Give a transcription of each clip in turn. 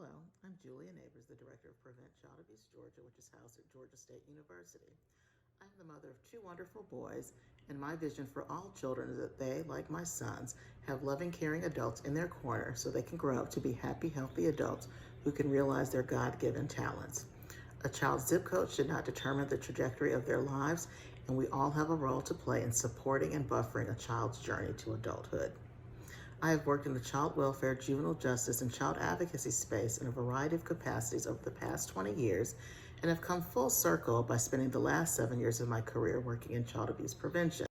Hello, I'm Julia Neighbors, the Director of Prevent Child Abuse Georgia, which is housed at Georgia State University. I am the mother of two wonderful boys, and my vision for all children is that they, like my sons, have loving, caring adults in their corner so they can grow up to be happy, healthy adults who can realize their God-given talents. A child's zip code should not determine the trajectory of their lives, and we all have a role to play in supporting and buffering a child's journey to adulthood. I have worked in the child welfare, juvenile justice, and child advocacy space in a variety of capacities over the past 20 years and have come full circle by spending the last 7 years of my career working in child abuse prevention.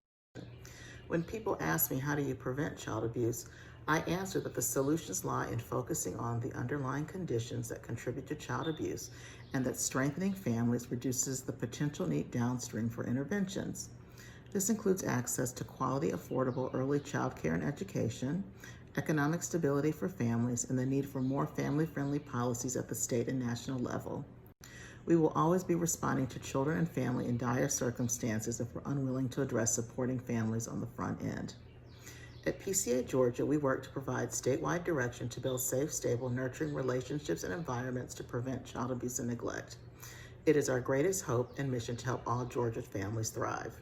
When people ask me how do you prevent child abuse, I answer that the solutions lie in focusing on the underlying conditions that contribute to child abuse and that strengthening families reduces the potential need downstream for interventions. This includes access to quality, affordable early child care and education, economic stability for families, and the need for more family-friendly policies at the state and national level. We will always be responding to children and family in dire circumstances if we're unwilling to address supporting families on the front end. At PCA Georgia, we work to provide statewide direction to build safe, stable, nurturing relationships and environments to prevent child abuse and neglect. It is our greatest hope and mission to help all Georgia families thrive.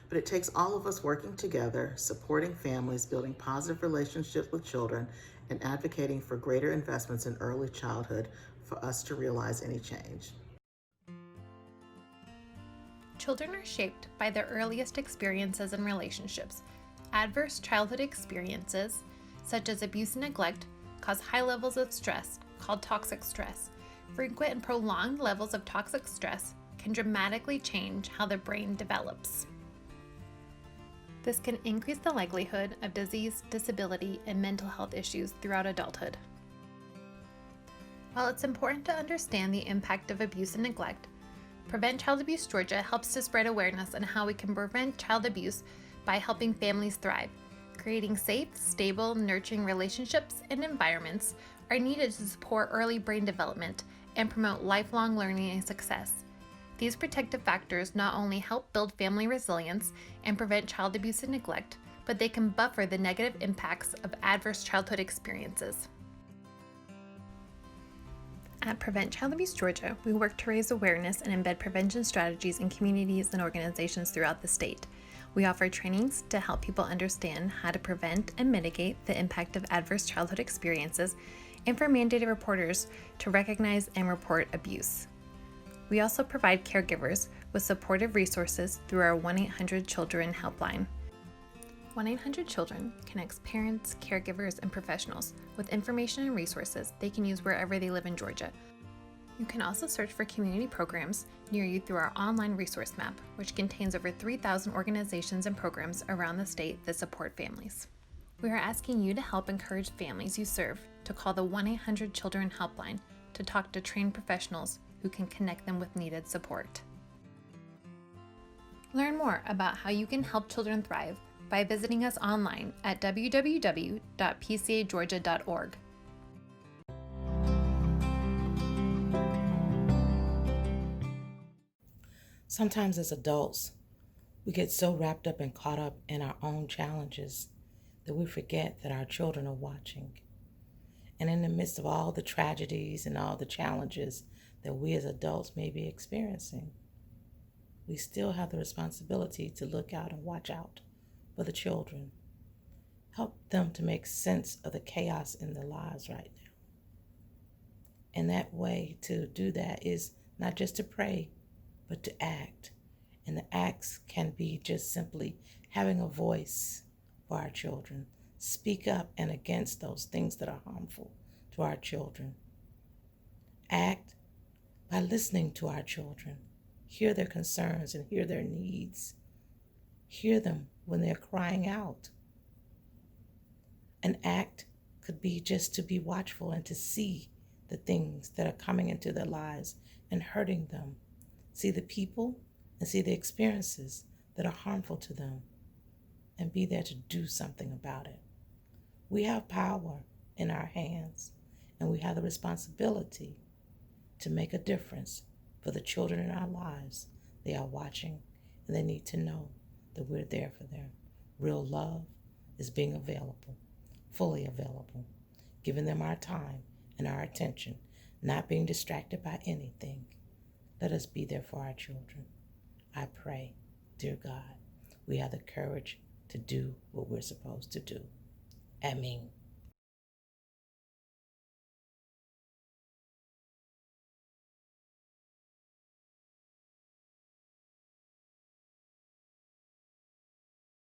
But it takes all of us working together, supporting families, building positive relationships with children, and advocating for greater investments in early childhood for us to realize any change. Children are shaped by their earliest experiences and relationships. Adverse childhood experiences, such as abuse and neglect, cause high levels of stress, called toxic stress. Frequent and prolonged levels of toxic stress can dramatically change how the brain develops. This can increase the likelihood of disease, disability, and mental health issues throughout adulthood. While it's important to understand the impact of abuse and neglect, Prevent Child Abuse Georgia helps to spread awareness on how we can prevent child abuse by helping families thrive. Creating safe, stable, nurturing relationships and environments are needed to support early brain development and promote lifelong learning and success. These protective factors not only help build family resilience and prevent child abuse and neglect, but they can buffer the negative impacts of adverse childhood experiences. At Prevent Child Abuse Georgia, we work to raise awareness and embed prevention strategies in communities and organizations throughout the state. We offer trainings to help people understand how to prevent and mitigate the impact of adverse childhood experiences, and for mandated reporters to recognize and report abuse. We also provide caregivers with supportive resources through our 1-800-CHILDREN helpline. 1-800-CHILDREN connects parents, caregivers, and professionals with information and resources they can use wherever they live in Georgia. You can also search for community programs near you through our online resource map, which contains over 3,000 organizations and programs around the state that support families. We are asking you to help encourage families you serve to call the 1-800-CHILDREN helpline to talk to trained professionals who can connect them with needed support. Learn more about how you can help children thrive by visiting us online at www.pcageorgia.org. Sometimes as adults, we get so wrapped up and caught up in our own challenges that we forget that our children are watching. And in the midst of all the tragedies and all the challenges that we as adults may be experiencing, we still have the responsibility to look out and watch out for the children. Help them to make sense of the chaos in their lives right now. And that way to do that is not just to pray, but to act. And the acts can be just simply having a voice for our children. Speak up and against those things that are harmful to our children. Act by listening to our children. Hear their concerns and hear their needs. Hear them when they're crying out. An act could be just to be watchful and to see the things that are coming into their lives and hurting them. See the people and see the experiences that are harmful to them and be there to do something about it. We have power in our hands and we have the responsibility to make a difference for the children in our lives. They are watching and they need to know that we're there for them. Real love is being available, fully available, giving them our time and our attention, not being distracted by anything. Let us be there for our children. I pray, dear God, we have the courage to do what we're supposed to do. Amen.